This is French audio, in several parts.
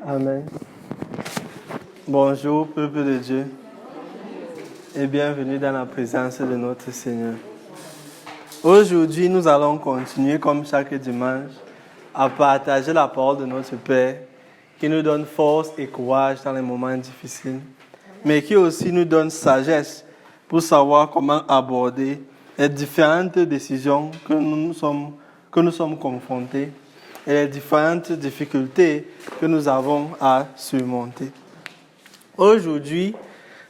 Amen. Bonjour, peuple de Dieu, et bienvenue dans la présence de notre Seigneur. Aujourd'hui, nous allons continuer, comme chaque dimanche, à partager la parole de notre Père, qui nous donne force et courage dans les moments difficiles, mais qui aussi nous donne sagesse pour savoir comment aborder les différentes décisions que nous sommes confrontés et les différentes difficultés que nous avons à surmonter. Aujourd'hui,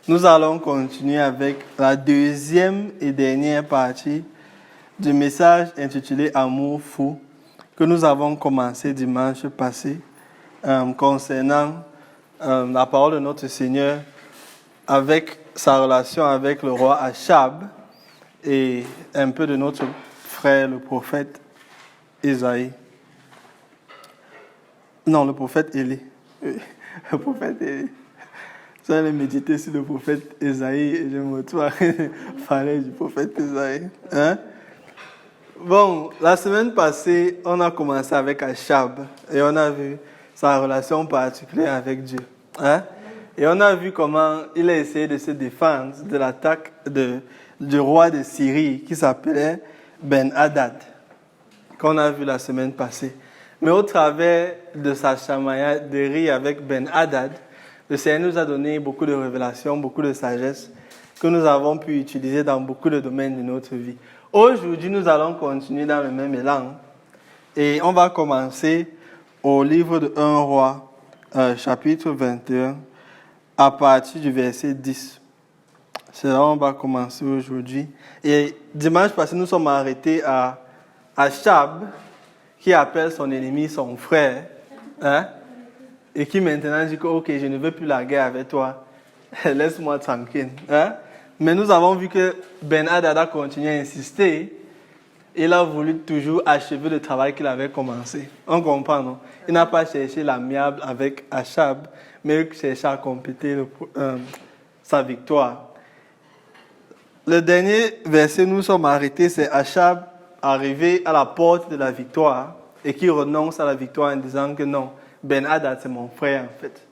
nous allons continuer avec la deuxième et dernière partie du message intitulé « Amour fou » que nous avons commencé dimanche passé concernant la parole de notre Seigneur avec sa relation avec le roi Achab et un peu de notre frère, le prophète Isaïe. Non, le prophète Élie. Le prophète Élie. J'allais méditer sur le prophète Isaïe et je me retrouve à parler du prophète Isaïe. Bon, la semaine passée, on a commencé avec Achab et on a vu sa relation particulière avec Dieu. Et on a vu comment il a essayé de se défendre de l'attaque du roi de Syrie qui s'appelait Ben-Hadad, qu'on a vu la semaine passée. Mais au travers de sa chamaillerie avec Ben-Hadad, le Seigneur nous a donné beaucoup de révélations, beaucoup de sagesse que nous avons pu utiliser dans beaucoup de domaines de notre vie. Aujourd'hui, nous allons continuer dans le même élan et on va commencer au livre de 1 Roi, chapitre 21, à partir du verset 10. C'est là où on va commencer aujourd'hui. Et dimanche passé, nous sommes arrêtés à Achab, qui appelle son ennemi son frère, et qui maintenant dit que ok, je ne veux plus la guerre avec toi, laisse-moi tranquille. Mais nous avons vu que Ben-Hadad a continué à insister. Il a voulu toujours achever le travail qu'il avait commencé. On comprend, non? Il n'a pas cherché l'amiable avec Achab, mais il cherchait à compléter sa victoire. Le dernier verset où nous sommes arrêtés, c'est Achab arrivé à la porte de la victoire et qui renonce à la victoire en disant que non, Ben-Hadad c'est mon frère en fait.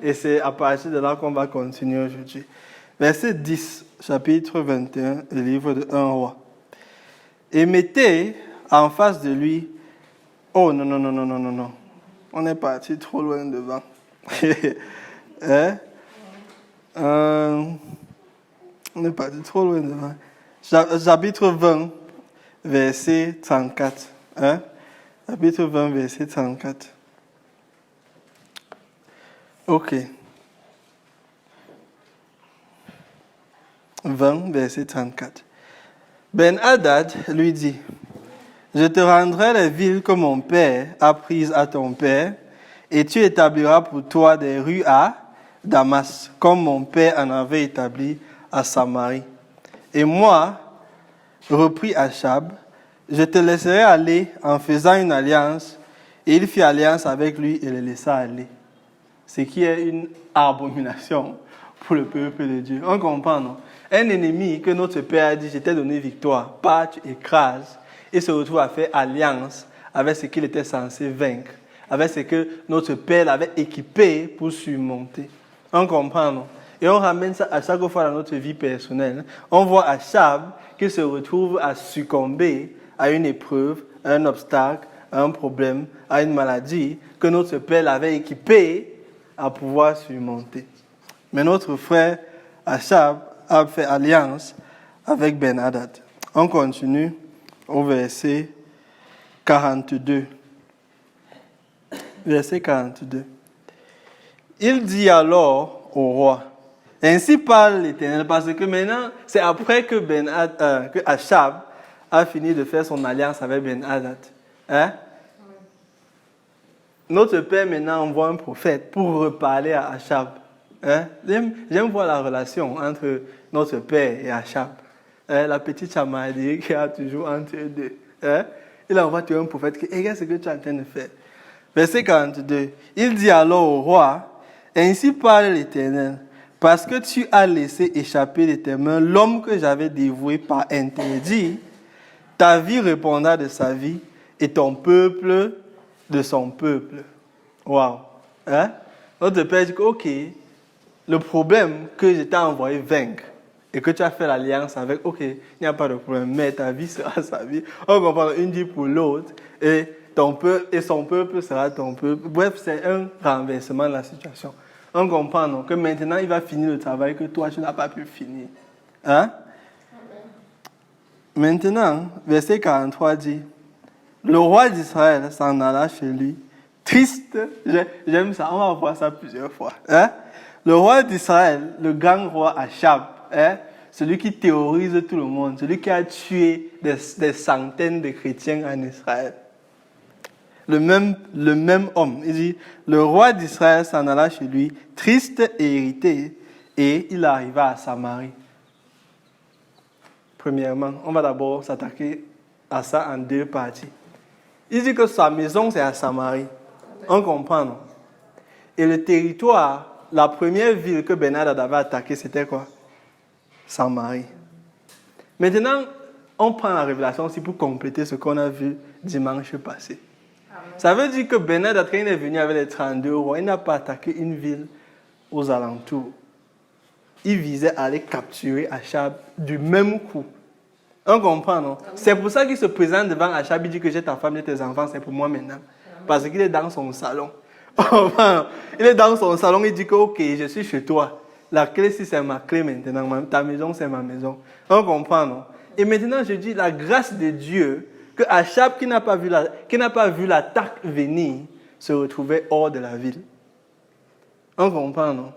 Et c'est à partir de là qu'on va continuer aujourd'hui. Verset 10, chapitre 21, le livre de 1 Roi. Et mettez en face de lui... Oh non. On est parti trop loin devant. On est parti trop loin devant. Chapitre 20, verset 34. Chapitre 20, verset 34. Ok. 20, verset 34. Ben-Hadad lui dit, « Je te rendrai les villes que mon père a prises à ton père, et tu établiras pour toi des rues à Damas, comme mon père en avait établi à Samarie. Et moi, reprit Achab, je te laisserai aller en faisant une alliance. » Et il fit alliance avec lui et le laissa aller. Ce qui est une abomination pour le peuple de Dieu. On comprend, non? Un ennemi que notre Père a dit, je t'ai donné victoire, pars, tu écrases, et se retrouve à faire alliance avec ce qu'il était censé vaincre, avec ce que notre Père l'avait équipé pour surmonter. On comprend, non? Et on ramène ça à chaque fois dans notre vie personnelle. On voit Achab qui se retrouve à succomber à une épreuve, à un obstacle, à un problème, à une maladie que notre Père l'avait équipé à pouvoir surmonter. Mais notre frère Achab a fait alliance avec Ben-Hadad. On continue au verset 42. Verset 42. Il dit alors au roi, « Ainsi parle l'Éternel, parce que maintenant, c'est après que que Achab a fini de faire son alliance avec Ben-Hadad. Notre Père maintenant envoie un prophète pour reparler à Achab. J'aime voir la relation entre notre Père et Achab. La petite chamaillerie qu'il y a toujours entre eux deux. Il envoie toujours un prophète qui dit, regarde ce que tu es en train de faire. Verset 42. Il dit alors au roi, « Ainsi parle l'Éternel, parce que tu as laissé échapper de tes mains l'homme que j'avais dévoué par interdit, ta vie répondra de sa vie et ton peuple de son peuple. » Waouh! Hein? Notre père dit que, ok, le problème que je t'ai envoyé vaincre et que tu as fait l'alliance avec, ok, il n'y a pas de problème, mais ta vie sera sa vie. On comprend une dit pour l'autre et ton peuple et son peuple sera ton peuple. Bref, c'est un renversement de la situation. On comprend non, que maintenant il va finir le travail que toi tu n'as pas pu finir. Hein? Maintenant, verset 43 dit, le roi d'Israël s'en alla chez lui, triste. J'aime ça, on va voir ça plusieurs fois. Hein? Le roi d'Israël, le grand roi Achab, hein? Celui qui terrorise tout le monde, celui qui a tué des centaines de chrétiens en Israël. Le même homme, il dit, le roi d'Israël s'en alla chez lui, triste et irrité, et il arriva à Samarie. Premièrement, on va d'abord s'attaquer à ça en deux parties. Il dit que sa maison, c'est à Samarie. On comprend, non? Et le territoire, la première ville que Ben-Hadad avait attaquée, c'était quoi? Samarie. Maintenant, on prend la révélation aussi pour compléter ce qu'on a vu dimanche passé. Ça veut dire que Ben-Hadad, quand il est venu avec les 32 rois, il n'a pas attaqué une ville aux alentours. Il visait à aller capturer Achab du même coup. On comprend, non? C'est pour ça qu'il se présente devant Achab, il dit que j'ai ta femme et tes enfants, c'est pour moi maintenant. Parce qu'il est dans son salon. Il est dans son salon, il dit que ok, je suis chez toi. La clé, si c'est ma clé maintenant, ta maison, c'est ma maison. On comprend, non? Et maintenant, je dis, la grâce de Dieu, que Achab, qui n'a pas vu l'attaque venir, se retrouvait hors de la ville. On comprend, non?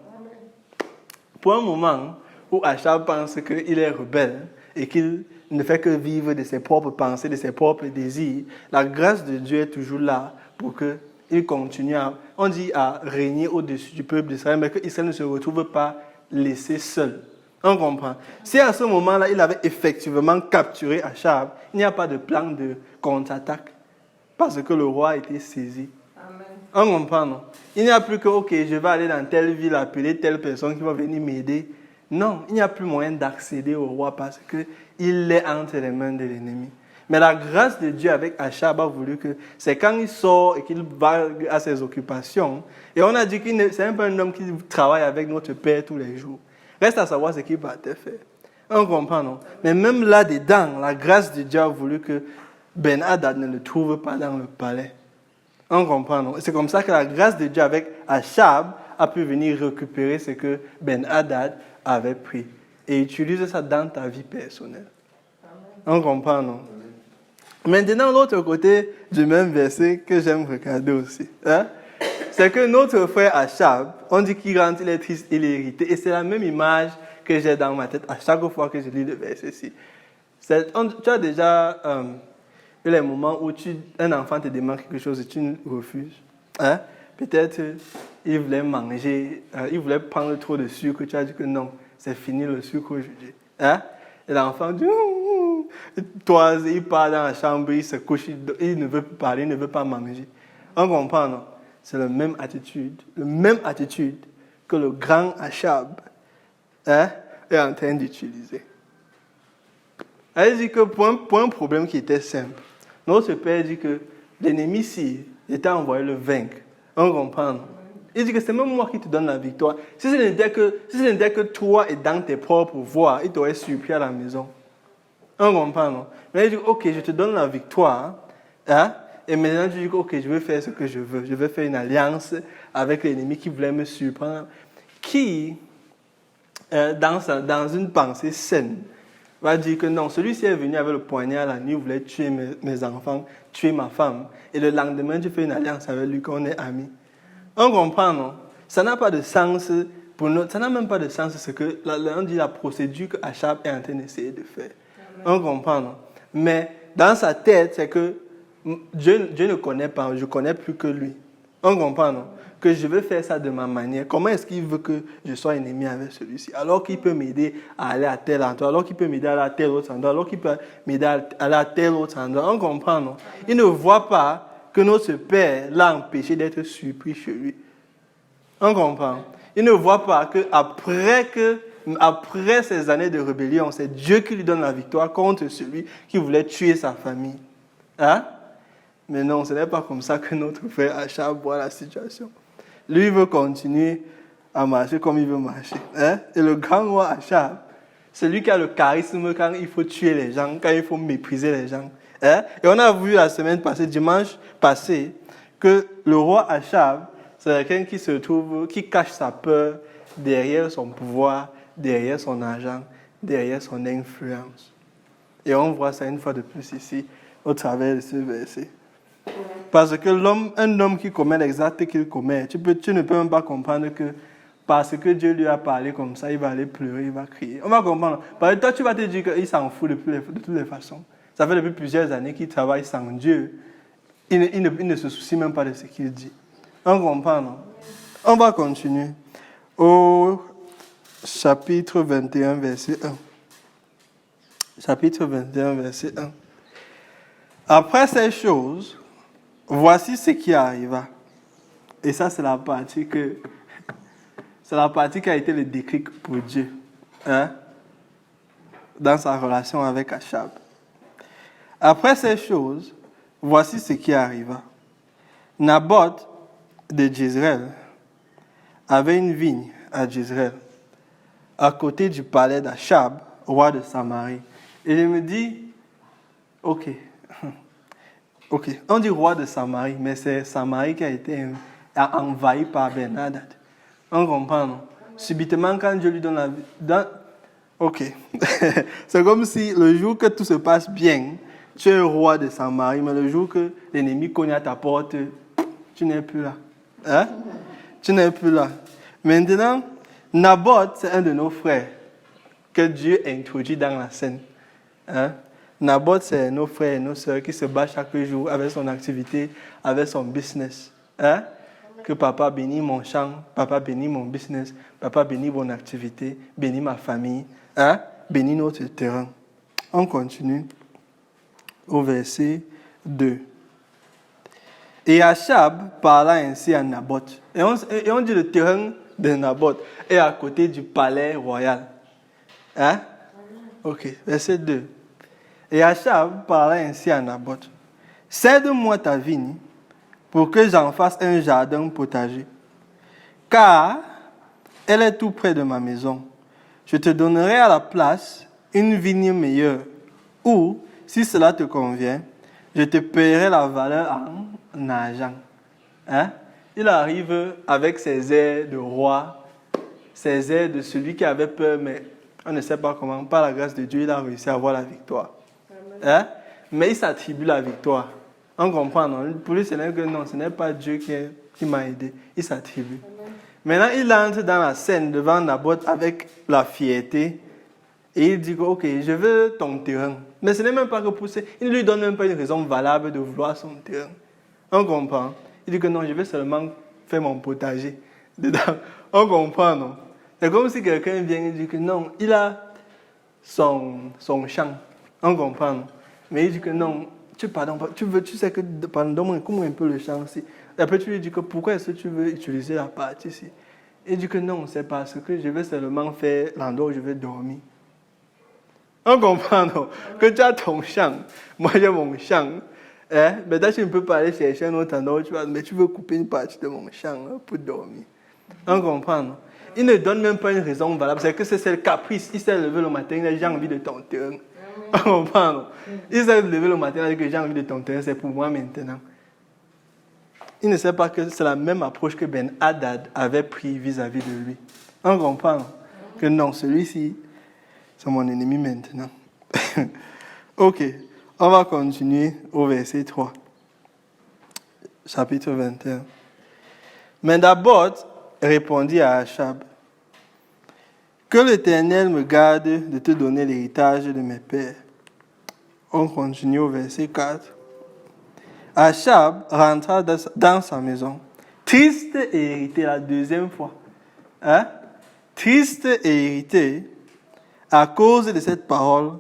Pour un moment où Achab pense qu'il est rebelle et qu'il ne fait que vivre de ses propres pensées, de ses propres désirs, la grâce de Dieu est toujours là pour qu'il continue à régner au-dessus du peuple d'Israël, mais qu'Israël ne se retrouve pas laissé seul. On comprend. Si à ce moment-là, il avait effectivement capturé Achab, il n'y a pas de plan de contre-attaque parce que le roi a été saisi. Amen. On comprend, non? Il n'y a plus que, ok, je vais aller dans telle ville, appeler telle personne qui va venir m'aider. Non, il n'y a plus moyen d'accéder au roi parce qu'il est entre les mains de l'ennemi. Mais la grâce de Dieu avec Achab a voulu que c'est quand il sort et qu'il va à ses occupations. Et on a dit que c'est un peu un homme qui travaille avec notre Père tous les jours. Reste à savoir ce qu'il va te faire. On comprend, non? Mais même là-dedans, la grâce de Dieu a voulu que Ben-Hadad ne le trouve pas dans le palais. On comprend, non? C'est comme ça que la grâce de Dieu avec Achab a pu venir récupérer ce que Ben-Hadad avait pris. Et utilise ça dans ta vie personnelle. On comprend, non? Maintenant, l'autre côté du même verset que j'aime regarder aussi, hein? C'est que notre frère Achab, on dit qu'il rentre, il est triste, il est irrité. Et c'est la même image que j'ai dans ma tête à chaque fois que je lis le verset-ci. Tu as déjà eu les moments où un enfant te demande quelque chose et tu refuses. Hein? Peut-être il voulait manger, il voulait prendre trop de sucre, tu as dit que non, c'est fini le sucre aujourd'hui. Hein? Et l'enfant dit, toi, il part dans la chambre, il se couche, il ne veut pas parler, il ne veut pas manger. On comprend, non? C'est la même attitude que le grand Achab est en train d'utiliser. Elle dit que pour un problème qui était simple, notre Père dit que l'ennemi, si était envoyé le vaincre, on comprend. Il dit que c'est même moi qui te donne la victoire. Si ce n'était que toi et dans tes propres voies, il t'aurait surpris à la maison. On comprend, non? Mais il dit, ok, je te donne la victoire, hein? Et maintenant, tu dis, ok, je veux faire ce que je veux. Je veux faire une alliance avec l'ennemi qui voulait me surprendre. Qui, dans une pensée saine, va dire que non, celui-ci est venu avec le poignard la nuit, il voulait tuer mes enfants, tuer ma femme. Et le lendemain, tu fais une alliance avec lui, qu'on est amis. On comprend, non? Ça n'a pas de sens pour nous. Ça n'a même pas de sens ce que, on dit la procédure que Achab est en train d'essayer de faire. Amen. On comprend, non? Mais dans sa tête, c'est que Dieu ne connaît pas, je ne connais plus que lui. On comprend, non? Que je veux faire ça de ma manière. Comment est-ce qu'il veut que je sois ennemi avec celui-ci? Alors qu'il peut m'aider à aller à tel endroit, alors qu'il peut m'aider à aller à tel autre endroit, alors qu'il peut m'aider à aller à tel autre endroit. On comprend, non? Il ne voit pas que notre Père l'a empêché d'être surpris chez lui. On comprend? Il ne voit pas qu'après ces années de rébellion, c'est Dieu qui lui donne la victoire contre celui qui voulait tuer sa famille. Hein? Mais non, ce n'est pas comme ça que notre frère Achab voit la situation. Lui, il veut continuer à marcher comme il veut marcher. Hein? Et le grand roi Achab, c'est lui qui a le charisme quand il faut tuer les gens, quand il faut mépriser les gens. Hein? Et on a vu la semaine passée, dimanche passé, que le roi Achab, c'est quelqu'un qui se trouve, qui cache sa peur derrière son pouvoir, derrière son argent, derrière son influence. Et on voit ça une fois de plus ici, au travers de ce verset. Parce que un homme qui commet les actes qu'il commet, tu ne peux même pas comprendre que parce que Dieu lui a parlé comme ça, il va aller pleurer, il va crier. On va comprendre. Parce que toi, tu vas te dire qu'il s'en fout de toutes les façons. Ça fait depuis plusieurs années qu'il travaille sans Dieu. Il ne se soucie même pas de ce qu'il dit. On comprend, non? On va continuer. Au chapitre 21, verset 1. Chapitre 21, verset 1. Après ces choses, voici ce qui arriva. Et ça, c'est la partie qui a été le déclic pour Dieu. Hein? Dans sa relation avec Achab. Après ces choses, voici ce qui arriva. Naboth de Jezreel avait une vigne à Jezreel, à côté du palais d'Achab, roi de Samarie. Et je me dis, ok, on dit roi de Samarie, mais c'est Samarie qui a été envahie par Ben-Hadad. On comprend, non? Subitement, quand Dieu lui donne la vie, ok, c'est comme si le jour que tout se passe bien, tu es roi de Samarie, mais le jour que l'ennemi cogne à ta porte, tu n'es plus là. Hein? Tu n'es plus là. Maintenant, Naboth, c'est un de nos frères que Dieu introduit dans la scène. Hein? Naboth, c'est nos frères et nos sœurs qui se battent chaque jour avec son activité, avec son business. Hein? Que papa bénit mon champ, papa bénit mon business, papa bénit mon activité, bénit ma famille, hein? Bénit notre terrain. On continue au verset 2. Et Achab parla ainsi à Naboth. Et on dit le terrain de Naboth est à côté du palais royal. Hein? Ok, verset 2. Et Achab parla ainsi à Naboth. Cède-moi ta vigne pour que j'en fasse un jardin potager. Car elle est tout près de ma maison. Je te donnerai à la place une vigne meilleure. Ou, si cela te convient, je te paierai la valeur en argent. Hein? Il arrive avec ses airs de roi, ses airs de celui qui avait peur, mais on ne sait pas comment, par la grâce de Dieu, il a réussi à avoir la victoire. Hein? Mais il s'attribue la victoire. On comprend, non? Pour lui, ce n'est pas Dieu qui m'a aidé. Il s'attribue. Maintenant, il entre dans la scène devant Naboth avec la fierté. Et il dit, ok, je veux ton terrain. Mais ce n'est même pas que pour ça. Il ne lui donne même pas une raison valable de vouloir son terrain. On comprend. Il dit que non, je vais seulement faire mon potager dedans. On comprend, non? C'est comme si quelqu'un vient et dit que non, il a son champ. On comprend, non? Mais il dit que non, tu sais que, pardon, comment un peu le champ aussi. Et après, tu lui dis que pourquoi est-ce que tu veux utiliser la partie ici? Il dit que non, c'est parce que je vais seulement faire l'endroit où je vais dormir. On comprend, non? Que tu as ton champ, moi j'ai mon champ. Hein? Maintenant, tu ne peux pas aller chercher un autre endroit, mais tu veux couper une partie de mon champ pour dormir. On comprend, non? Il ne donne même pas une raison valable, c'est que c'est le caprice. Il s'est levé le matin, il a dit j'ai envie de ton terrain. On comprend, non? Il s'est levé le matin, il a dit que j'ai envie de ton terrain, c'est pour moi maintenant. Il ne sait pas que c'est la même approche que Ben-Hadad avait pris vis-à-vis de lui. On comprend que non, celui-ci, c'est mon ennemi maintenant. Ok, on va continuer au verset 3. Chapitre 21. Mais Naboth répondit à Achab, que l'Éternel me garde de te donner l'héritage de mes pères. On continue au verset 4. Achab rentra dans sa maison, triste et irrité la deuxième fois. Hein? Triste et irrité à cause de cette parole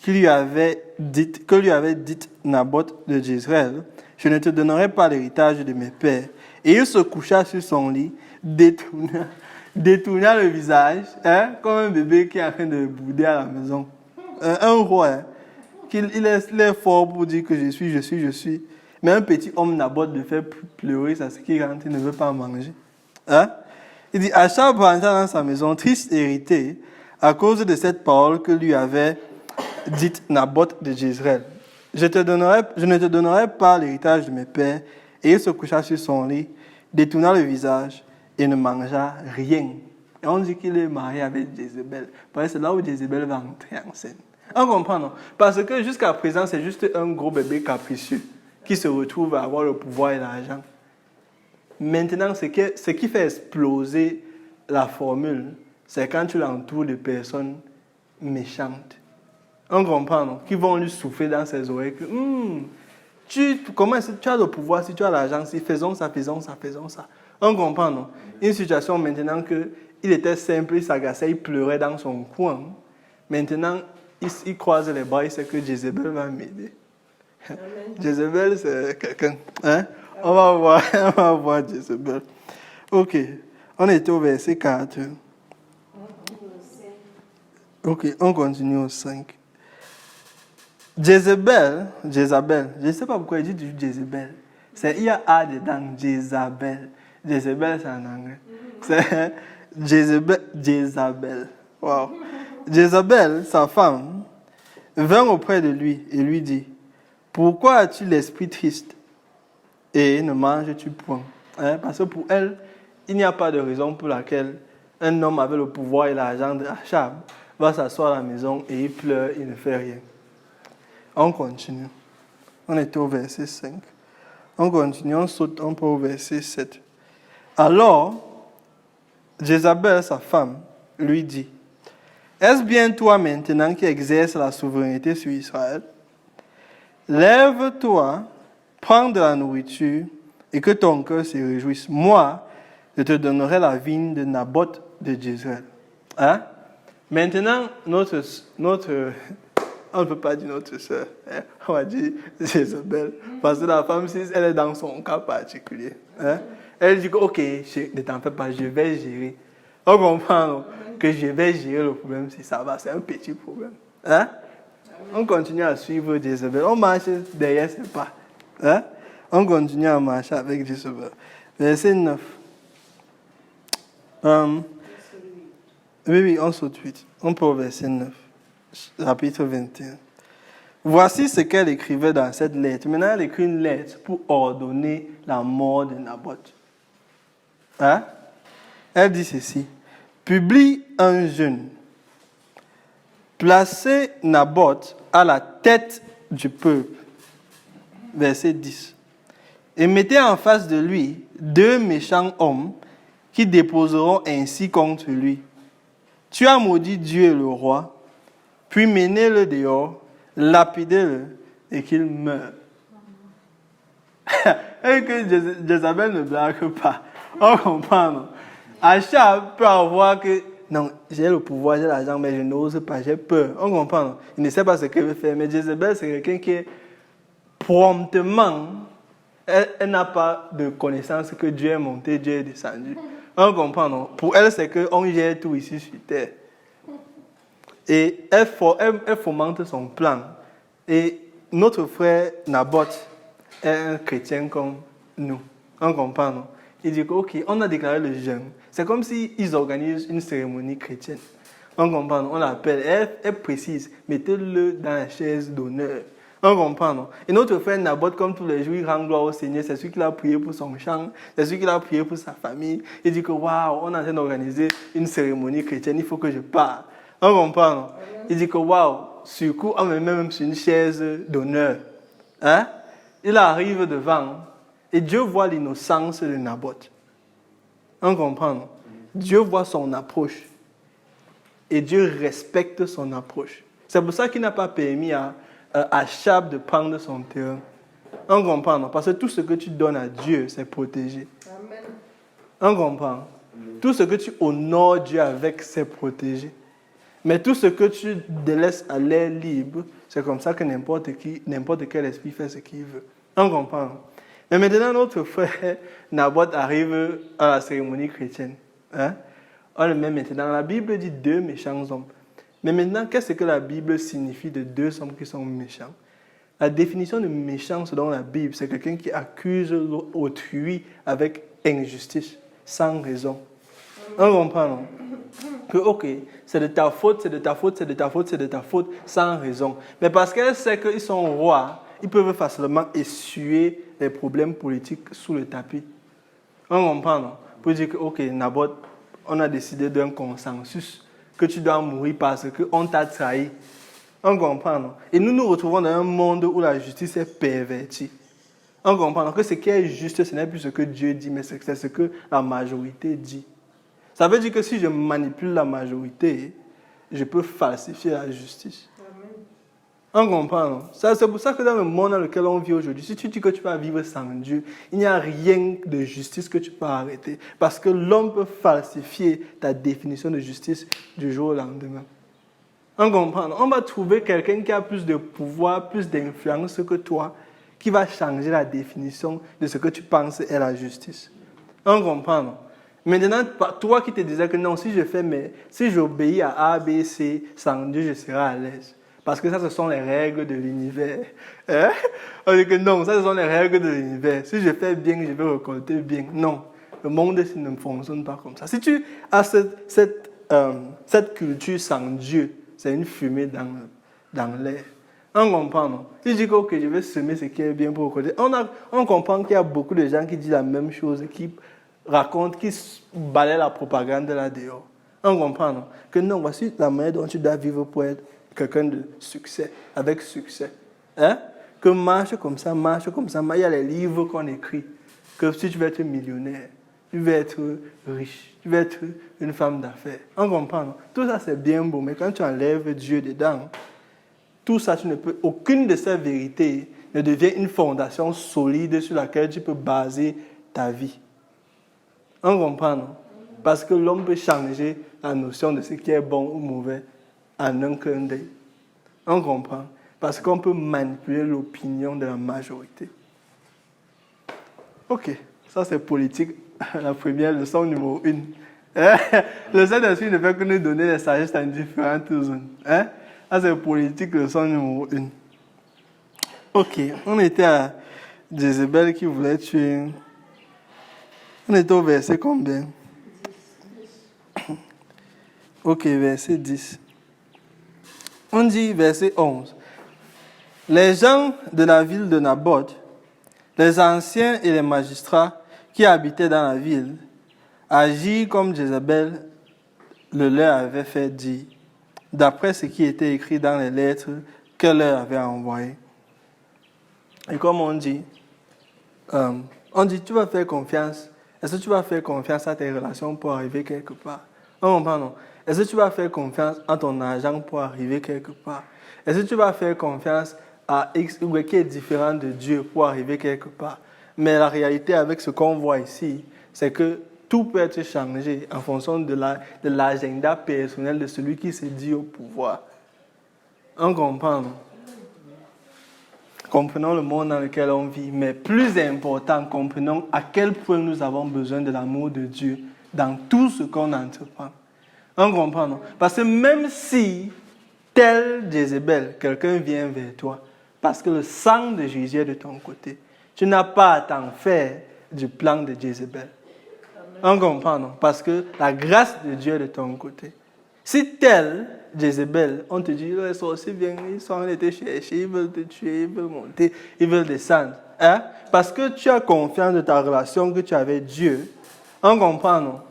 que lui avait dite Naboth de Jezreel, je ne te donnerai pas l'héritage de mes pères. Et il se coucha sur son lit, détourna le visage, hein, comme un bébé qui est en train de bouder à la maison. Un roi, hein, il est fort pour dire que je suis. Mais un petit homme Naboth de faire pleurer, c'est ce qu'il rentre, il ne veut pas manger. Hein? Il dit, Achab rentra dans sa maison, triste et irrité, à cause de cette parole que lui avait dite Naboth de Jezreel. Je ne te donnerai pas l'héritage de mes pères. Et il se coucha sur son lit, détourna le visage et ne mangea rien. Et on dit qu'il est marié avec Jézabel. Parce que c'est là où Jézabel va entrer en scène. On comprend, non? Parce que jusqu'à présent, c'est juste un gros bébé capricieux qui se retrouve à avoir le pouvoir et l'argent. Maintenant, ce qui fait exploser la formule, c'est quand tu l'entoures de personnes méchantes. On comprend, non? Qui vont lui souffler dans ses oreilles que comment est-ce que tu as le pouvoir, si tu as l'argent, si faisons ça. On comprend, non? Une situation maintenant qu'il était simple, il s'agaçait, il pleurait dans son coin. Maintenant, il croise les bras, il sait que Jézabel va m'aider. Jézabel, c'est quelqu'un. Hein? On va voir Jézabel. Ok, on était au verset 4. Ok, on continue au 5. Jézabel, je ne sais pas pourquoi il dit Jézabel. Il y a A dedans, Jézabel. Jézabel, c'est en anglais. C'est Jézabel. Wow. Jézabel, sa femme, vint auprès de lui et lui dit, pourquoi as-tu l'esprit triste et ne manges-tu point? Hein? Parce que pour elle, il n'y a pas de raison pour laquelle un homme avec le pouvoir et l'argent de Achab va s'asseoir à la maison et il pleure, il ne fait rien. On continue. On était au verset 5. On continue, on saute un peu au verset 7. Alors, Jézabel, sa femme, lui dit, est-ce bien toi maintenant qui exerces la souveraineté sur Israël? Lève-toi, prends de la nourriture et que ton cœur se réjouisse. Moi, je te donnerai la vigne de Naboth de Jezreel. Hein? Maintenant, notre on ne peut pas dire notre soeur, hein? On va dire Jézabel, parce que la femme, si elle est dans son cas particulier, hein? Elle dit que, ok, ne t'en fais pas, je vais gérer. On comprend que je vais gérer le problème si ça va, c'est un petit problème. Hein? On continue à suivre Jézabel, on marche derrière ses pas. Hein? On continue à marcher avec Jézabel. Verset 9. Oui, on saute vite. On peut au verset 9. Chapitre 21. Voici ce qu'elle écrivait dans cette lettre. Maintenant, elle écrit une lettre pour ordonner la mort de Naboth. Hein? Elle dit ceci. Publie un jeûne. Placez Naboth à la tête du peuple. Verset 10. Et mettez en face de lui 2 méchants hommes qui déposeront ainsi contre lui. Tu as maudit Dieu et le roi, puis menez-le dehors, lapidez-le et qu'il meure. Et que Jézabel ne blague pas. On comprend, non? Achab peut avoir que, non, j'ai le pouvoir, j'ai l'argent, mais je n'ose pas, j'ai peur. On comprend, non? Il ne sait pas ce qu'il veut faire. Mais Jézabel, c'est quelqu'un qui est promptement, elle n'a pas de connaissance que Dieu est monté, Dieu est descendu. On comprend, non? Pour elle, c'est qu'on gère tout ici sur terre. Et elle fomente son plan. Et notre frère Naboth est un chrétien comme nous. On comprend, non? Il dit que, ok, on a déclaré le jeûne. C'est comme s'ils organisent une cérémonie chrétienne. On comprend, non? On l'appelle. Elle précise, mettez-le dans la chaise d'honneur. On comprend, non? Et notre frère Naboth, comme tous les jours, il rend gloire au Seigneur. C'est celui qui a prié pour son champ. C'est celui qui a prié pour sa famille. Il dit que, waouh, on est en train d'organiser une cérémonie chrétienne. Il faut que je parte. On comprend, non? Il dit que, waouh, sur coup, on met même sur une chaise d'honneur. Hein? Il arrive devant et Dieu voit l'innocence de Naboth. On comprend, non? Dieu voit son approche. Et Dieu respecte son approche. C'est pour ça qu'il n'a pas permis à Achab de prendre son terrain. On comprend, non? Parce que tout ce que tu donnes à Dieu, c'est protégé. Amen. On comprend. Tout ce que tu honores Dieu avec, c'est protégé. Mais tout ce que tu délaisses à l'air libre, c'est comme ça que n'importe quel esprit fait ce qu'il veut. On comprend. Mais maintenant, notre frère Naboth arrive à la cérémonie chrétienne. Hein? On le met maintenant. La Bible dit 2 méchants hommes. Mais maintenant, qu'est-ce que la Bible signifie de 2 hommes qui sont méchants? La définition de méchant selon la Bible, c'est quelqu'un qui accuse autrui avec injustice. sans raison. On comprend, non? Que, ok, c'est de ta faute, c'est de ta faute, c'est de ta faute, c'est de ta faute, sans raison. Mais parce qu'elle sait qu'ils sont rois, ils peuvent facilement essuyer les problèmes politiques sous le tapis. On comprend, non? Pour dire que, ok, Naboth, on a décidé d'un consensus, que tu dois mourir parce qu'on t'a trahi. On comprend, non? Et nous nous retrouvons dans un monde où la justice est pervertie. On comprend que ce qui est juste, ce n'est plus ce que Dieu dit, mais c'est ce que la majorité dit. Ça veut dire que si je manipule la majorité, je peux falsifier la justice. On comprend, non? C'est pour ça que dans le monde dans lequel on vit aujourd'hui, si tu dis que tu vas vivre sans Dieu, il n'y a rien de justice que tu peux arrêter. Parce que l'homme peut falsifier ta définition de justice du jour au lendemain. On comprend, non? On va trouver quelqu'un qui a plus de pouvoir, plus d'influence que toi, qui va changer la définition de ce que tu penses est la justice. On comprend, non? Maintenant, toi qui te disais que non, si j'obéis à A, B, C, sans Dieu, je serai à l'aise. Parce que ça, ce sont les règles de l'univers. Hein? On dit que non, ça, ce sont les règles de l'univers. Si je fais bien, je vais récolter bien. Non, le monde ne fonctionne pas comme ça. Si tu as cette culture sans Dieu, c'est une fumée dans l'air. On comprend, non? Si je dis que okay, je vais semer ce qui est bien pour récolter, on comprend qu'il y a beaucoup de gens qui disent la même chose, qui racontent, qui balayent la propagande là dehors. On comprend, non? Que non, voici la manière dont tu dois vivre pour être quelqu'un de succès, avec succès. Hein? Que marche comme ça, marche comme ça. Il y a les livres qu'on écrit. Que si tu veux être millionnaire, tu veux être riche, tu veux être une femme d'affaires. On comprend, non? Tout ça, c'est bien beau, mais quand tu enlèves Dieu dedans, tout ça, aucune de ces vérités ne devient une fondation solide sur laquelle tu peux baser ta vie. On comprend, non? Parce que l'homme peut changer la notion de ce qui est bon ou mauvais en un clin d'œil. On comprend. Parce qu'on peut manipuler l'opinion de la majorité. Ok, ça c'est politique, la première leçon numéro 1. Le Saint-Esprit ne fait que nous donner des sagesses dans différentes zones. Ça c'est politique, leçon numéro 1. Ok, on était à Jézabel qui voulait tuer. On était au verset combien? Ok, verset 10. On dit verset 11. Les gens de la ville de Naboth, les anciens et les magistrats qui habitaient dans la ville, agirent comme Jézabel le leur avait fait dire, d'après ce qui était écrit dans les lettres qu'elle leur avait envoyées. Et comme on dit, tu vas faire confiance. Est-ce que tu vas faire confiance à tes relations pour arriver quelque part? Non, pardon. Est-ce que tu vas faire confiance à ton argent pour arriver quelque part? Est-ce que tu vas faire confiance à X ou Y qui est différent de Dieu pour arriver quelque part? Mais la réalité avec ce qu'on voit ici, c'est que tout peut être changé en fonction de l'agenda personnel de celui qui se dit au pouvoir. On comprend, non? Comprenons le monde dans lequel on vit, mais plus important, comprenons à quel point nous avons besoin de l'amour de Dieu dans tout ce qu'on entreprend. On comprend, non? Parce que même si, tel Jézabel, quelqu'un vient vers toi, parce que le sang de Jésus est de ton côté, tu n'as pas à t'en faire du plan de Jézabel. On comprend, non? Parce que la grâce de Dieu est de ton côté. Si tel Jézabel, on te dit, les sorciers viennent, ils sont été chercher, ils veulent te tuer, ils veulent monter, ils veulent descendre. Hein? Parce que tu as confiance de ta relation que tu as avec Dieu. On comprend, non?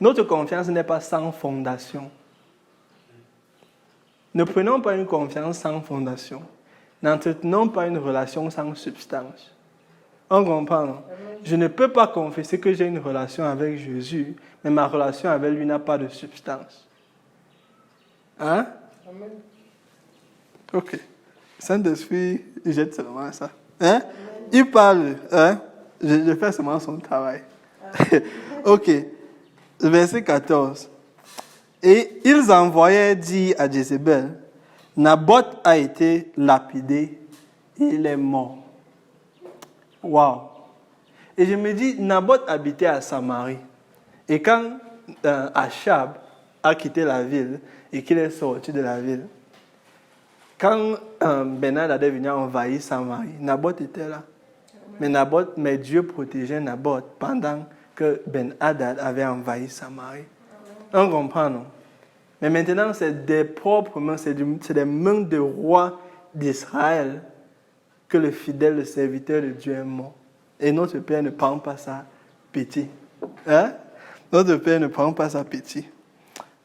Notre confiance n'est pas sans fondation. Ne prenons pas une confiance sans fondation. N'entretenons pas une relation sans substance. On comprend, non? Je ne peux pas confesser que j'ai une relation avec Jésus, mais ma relation avec lui n'a pas de substance. Hein? Amen. Ok. Saint-Esprit jette seulement ça. Hein? Il parle. Hein? Je fais seulement son travail. Ok. Verset 14. Et ils envoyaient dire à Jézabel, Naboth a été lapidé et il est mort. Waouh! Et je me dis, Naboth habitait à Samarie. Et quand Achab a quitté la ville et qu'il est sorti de la ville, quand Ben-Hadad est venu envahir Samarie, Naboth était là. Mais Dieu protégeait Naboth pendant que Ben-Hadad avait envahi Samarie. On comprend, non? Mais maintenant, c'est des propres mains, c'est des mains de roi d'Israël que le fidèle serviteur de Dieu est mort. Et notre Père ne prend pas ça petit. Hein? Notre Père ne prend pas ça petit.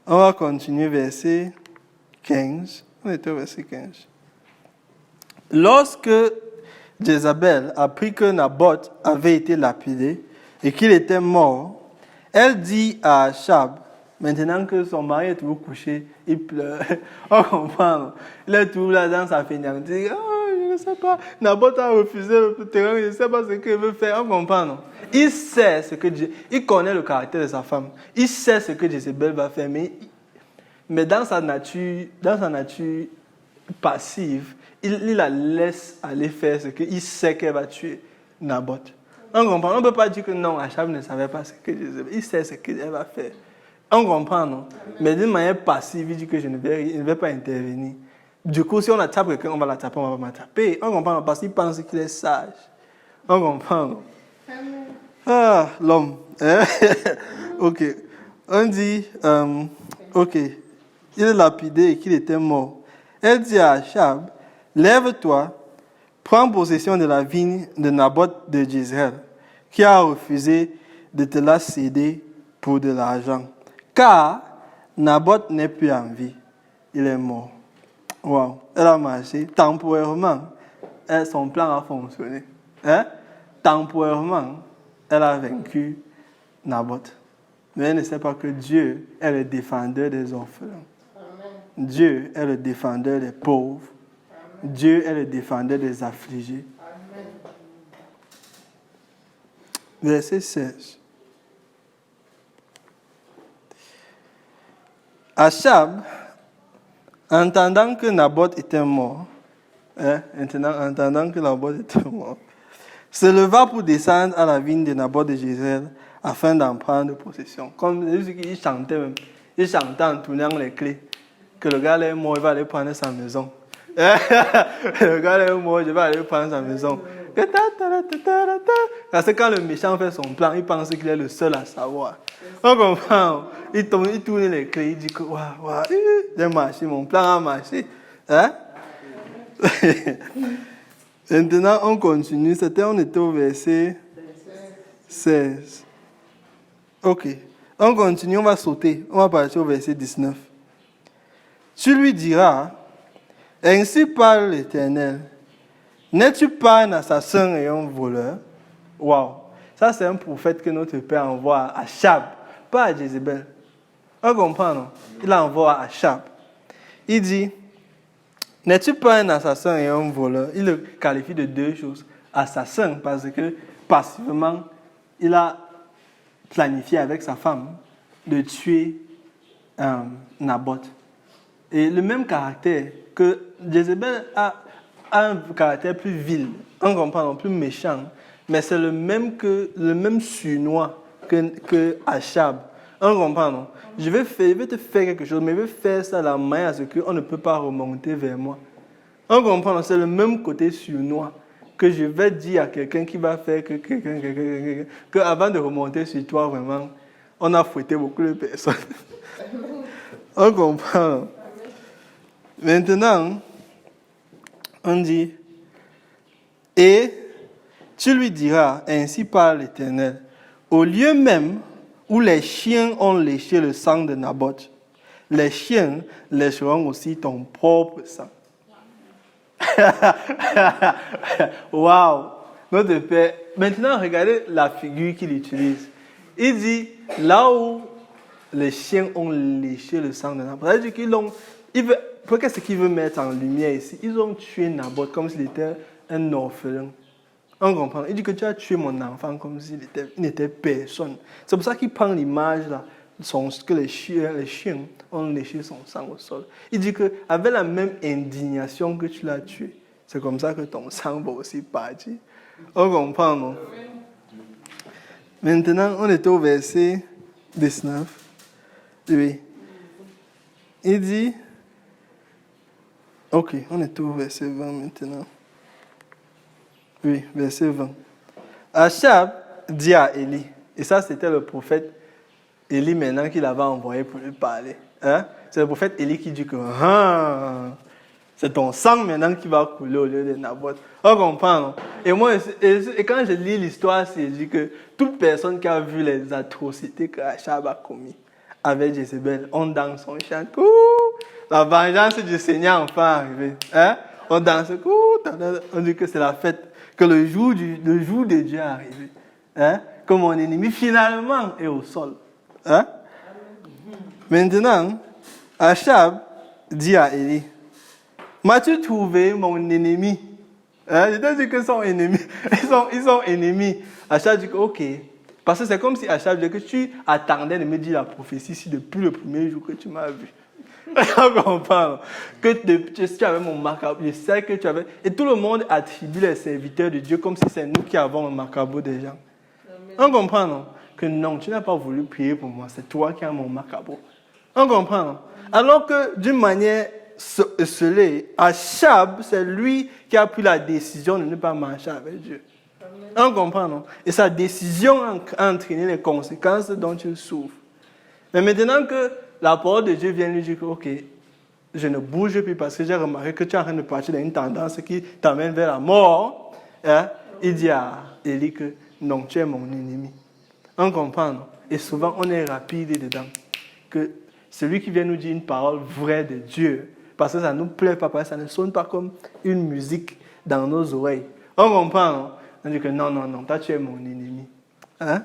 On va continuer verset 15. On était au verset 15. Lorsque Jézabel apprit que Naboth avait été lapidé et qu'il était mort, elle dit à Achab, maintenant que son mari est toujours couché, il pleure. On comprend. Il est toujours là dans sa fainéantise. Oh, je ne sais pas. Naboth a refusé le terrain, je ne sais pas ce qu'il veut faire. On comprend. Non? Il sait ce que il connaît le caractère de sa femme. Il sait ce que Jézabel va faire, mais dans sa nature passive, il la laisse aller faire ce qu'il sait qu'elle va tuer Naboth. On comprend. On ne peut pas dire que non, Achab ne savait pas ce que Jézabel. Il sait ce qu'elle va faire. On comprend, non? Mais d'une manière passive, il dit que je ne vais pas intervenir. Du coup, si on attaque quelqu'un, on va l'attaquer, on va m'attaquer. On comprend, non? Parce qu'il pense qu'il est sage. On comprend, non? Ah, l'homme. Ok. On dit, ok. Il est lapidé et qu'il était mort. Elle dit à Achab, lève-toi, prends possession de la vigne de Naboth de Jezreel, qui a refusé de te la céder pour de l'argent. Car Naboth n'est plus en vie. Il est mort. Wow. Elle a marché temporairement. Son plan a fonctionné. Hein? Temporairement, elle a vaincu Naboth. Mais elle ne sait pas que Dieu est le défendeur des orphelins. Dieu est le défendeur des pauvres. Dieu est le défendeur des affligés. Verset 16. Achab, entendant que Naboth était mort, se leva pour descendre à la vigne de Naboth de Jezreel afin d'en prendre possession. Comme il chantait même. Il chantait en tournant les clés. Que le gars est mort, il va aller prendre sa maison. Le gars est mort, je vais aller prendre sa maison. Parce que quand le méchant fait son plan, il pense qu'il est le seul à savoir. On comprend. Il tourne les clés, il dit que waouh, j'ai marché, mon plan a marché. Hein? Maintenant, on continue. On était au verset 16. Ok. On continue, on va sauter. On va partir au verset 19. Tu lui diras, ainsi parle l'Éternel, n'es-tu pas un assassin et un voleur? Waouh! Ça, c'est un prophète que notre Père envoie à Achab, pas à Jézabel. On comprend, non? Il envoie à Achab. Il dit, n'es-tu pas un assassin et un voleur? Il le qualifie de deux choses. Assassin, parce que passivement, il a planifié avec sa femme de tuer Naboth. Et le même caractère que Jézabel a un caractère plus vil, on comprend, plus méchant, mais c'est le même surnois que Achab. On comprend, non? Je vais te faire quelque chose, mais je vais faire ça de la manière à ce qu'on ne peut pas remonter vers moi. On comprend, non? C'est le même côté surnois que je vais dire à quelqu'un qui va faire que avant de remonter sur toi, vraiment, on a fouetté beaucoup de personnes. On comprend, non? Maintenant, on dit, et tu lui diras, ainsi parle l'Éternel, au lieu même où les chiens ont léché le sang de Naboth, les chiens lécheront aussi ton propre sang. Waouh! Notre Père. Maintenant, regardez la figure qu'il utilise. Il dit, là où les chiens ont léché le sang de Naboth, c'est-à-dire qu'ils l'ont... Qu'est-ce qu'il veut mettre en lumière ici? Ils ont tué Naboth comme s'il était un orphelin. On comprend. Il dit que tu as tué mon enfant comme s'il n'était personne. C'est pour ça qu'il prend l'image là, que les chiens ont léché son sang au sol. Il dit qu'avec la même indignation que tu l'as tué, c'est comme ça que ton sang va aussi partir. On comprend, non? Maintenant, on est au verset 19. Oui. Il dit... Ok, on est au verset 20 maintenant. Oui, verset 20. Achab dit à Élie, Et ça, c'était le prophète Élie maintenant qui l'avait envoyé pour lui parler. Hein? C'est le prophète Élie qui dit que c'est ton sang maintenant qui va couler au lieu de Naboth. On comprend, non? Et moi, et quand je lis l'histoire, c'est dit que toute personne qui a vu les atrocités que Achab a commis avec Jézabel, on danse, on chante. La vengeance du Seigneur enfin arrivée. Hein? On danse, on dit que c'est la fête, que le jour de Dieu est arrivé. Hein? Que mon ennemi finalement est au sol. Hein? Maintenant, Achab dit à Élie, m'as-tu trouvé mon ennemi? Hein? Je te dis que son ennemi, ils sont ennemis. Achab dit que ok. Parce que c'est comme si Achab disait que tu attendais de me dire la prophétie ici depuis le premier jour que tu m'as vu. On comprend. Que tu avais mon macabre, je sais que tu avais. Et tout le monde attribue les serviteurs de Dieu comme si c'est nous qui avons le macabre des gens. On comprend, non? Que non, tu n'as pas voulu prier pour moi, c'est toi qui as mon macabre. On comprend, non? Alors que d'une manière scellée, Achab, c'est lui qui a pris la décision de ne pas marcher avec Dieu. On comprend, non? Et sa décision a entraîné les conséquences dont il souffre. Mais maintenant que la parole de Dieu vient lui dire que, ok, je ne bouge plus parce que j'ai remarqué que tu es en train de partir dans une tendance qui t'amène vers la mort, hein? Il dit à Élie que non, tu es mon ennemi. On comprend, non? Et souvent, on est rapide dedans. Que celui qui vient nous dire une parole vraie de Dieu, parce que ça ne nous plaît pas, parce que ça ne sonne pas comme une musique dans nos oreilles. On comprend, non? On dit que non, toi tu es mon ennemi. Hein?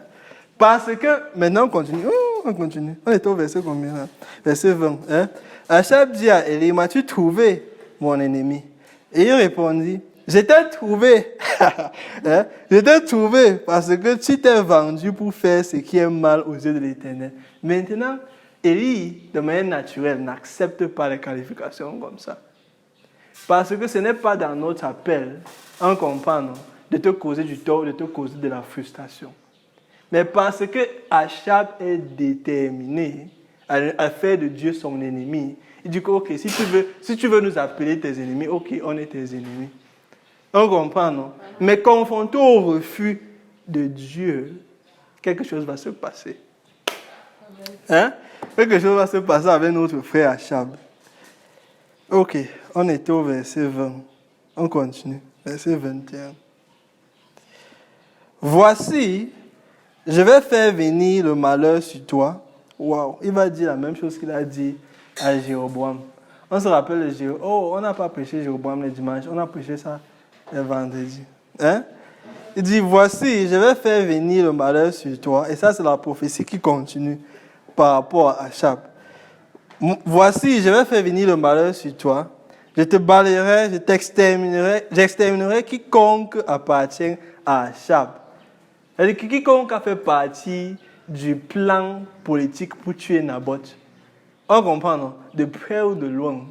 Parce que, maintenant on continue. On continue. On est au verset combien là? Verset 20. Hein? Achab dit à Élie, m'as-tu trouvé mon ennemi? Et il répondit, je t'ai trouvé. Hein? Je t'ai trouvé parce que tu t'es vendu pour faire ce qui est mal aux yeux de l'Éternel. Maintenant, Élie, de manière naturelle, n'accepte pas les qualifications comme ça. Parce que ce n'est pas dans notre appel, on comprend, non? De te causer du tort, de te causer de la frustration. Mais parce que Achab est déterminé à faire de Dieu son ennemi, il dit que, ok, si tu veux nous appeler tes ennemis, ok, on est tes ennemis. On comprend, non? Mais confronté au refus de Dieu, quelque chose va se passer. Hein? Quelque chose va se passer avec notre frère Achab. Ok, on était au verset 20. On continue. Verset 21. Voici, je vais faire venir le malheur sur toi. Waouh, il va dire la même chose qu'il a dit à Jéroboam. On se rappelle de Jéroboam. Oh, on n'a pas prêché Jéroboam le dimanche, on a prêché ça le vendredi. Hein? Il dit, voici, je vais faire venir le malheur sur toi. Et ça, c'est la prophétie qui continue par rapport à Achab. Voici, je vais faire venir le malheur sur toi. Je te balayerai, j'exterminerai quiconque appartient à Achab. C'est-à-dire que quiconque a fait partie du plan politique pour tuer Naboth. On comprend, non? De près ou de loin.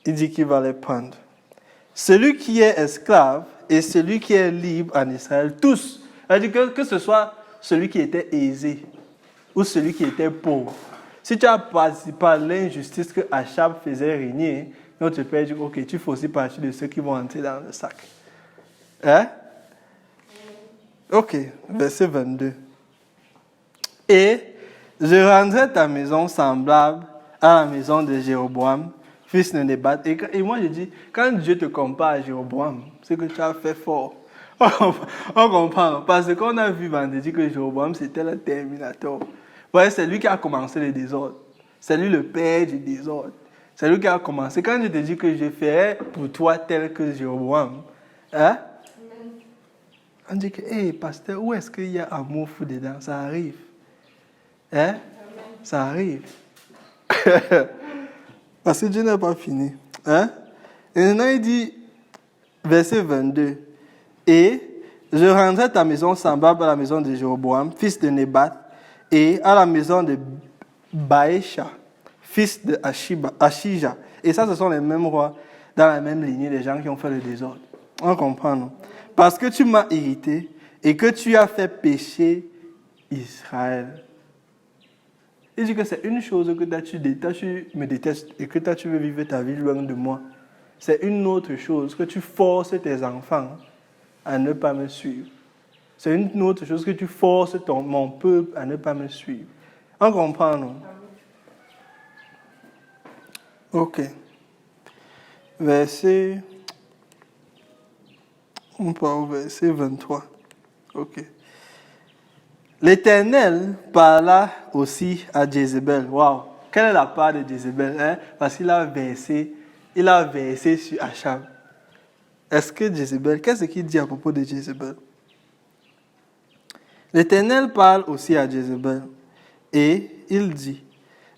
Il dit qu'il va les prendre. Celui qui est esclave et celui qui est libre en Israël, tous. C'est-à-dire que ce soit celui qui était aisé ou celui qui était pauvre. Si tu as participé à l'injustice que Achab faisait régner, notre Père dit, ok, tu fais aussi partie de ceux qui vont entrer dans le sac. Hein? Ok, verset 22. Et je rendrai ta maison semblable à la maison de Jéroboam, fils de Nébat. Et moi je dis, quand Dieu te compare à Jéroboam, c'est que tu as fait fort. On comprend, parce qu'on a vu vendredi que Jéroboam c'était le terminateur. Ouais, c'est lui qui a commencé le désordre. C'est lui le père du désordre. C'est lui qui a commencé. Quand je te dis que je ferai pour toi tel que Jéroboam, hein? On dit que, hey, pasteur, où est-ce qu'il y a amour fou dedans? Ça arrive. Hein? Ça arrive. Parce que Dieu n'a pas fini. Hein? Et maintenant, il dit, verset 22, et je rendrai ta maison semblable à la maison de Jéroboam, fils de Nébat, et à la maison de Baécha, fils de Achija. Et ça, ce sont les mêmes rois dans la même lignée des gens qui ont fait le désordre. On comprend, non? Parce que tu m'as irrité et que tu as fait pécher Israël. Il dit que c'est une chose que toi tu me détestes et que toi tu veux vivre ta vie loin de moi. C'est une autre chose que tu forces tes enfants à ne pas me suivre. C'est une autre chose que tu forces mon peuple à ne pas me suivre. On comprend, non? Ok. On part au verset 23. Ok. L'Éternel parla aussi à Jézabel. Waouh! Quelle est la part de Jézabel? Hein? Parce qu'il a versé sur Achab. Est-ce que Jézabel, qu'est-ce qu'il dit à propos de Jézabel? L'Éternel parle aussi à Jézabel et il dit,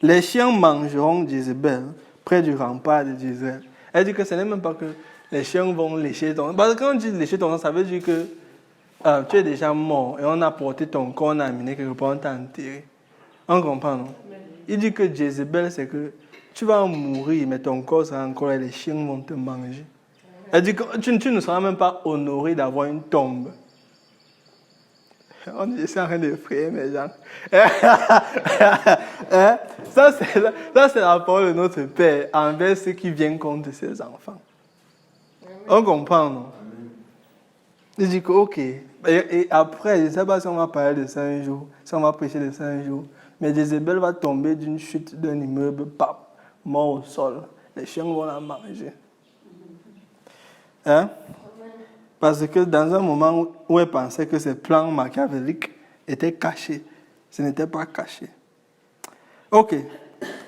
les chiens mangeront Jézabel près du rempart de Jézabel. Elle dit que ce n'est même pas que les chiens vont lécher ton sang. Parce que quand on dit lécher ton sang, ça veut dire que tu es déjà mort et on a porté ton corps, on a amené quelque part, on t'a enterré. On comprend, non? Il dit que Jézabel, c'est que tu vas mourir, mais ton corps sera encore là et les chiens vont te manger. Elle dit que tu ne seras même pas honoré d'avoir une tombe. On est en train d'effrayer mes gens. Ça, c'est la parole de notre Père envers ceux qui viennent contre ses enfants. On comprend, non? Il dit que, ok. Et après, je ne sais pas si on va parler de ça un jour, si on va prêcher de ça un jour, mais Jézabel va tomber d'une chute d'un immeuble, pap, mort au sol. Les chiens vont la manger. Hein? Parce que dans un moment où elle pensait que ses plans machiavéliques étaient cachés, ce n'était pas caché. Ok,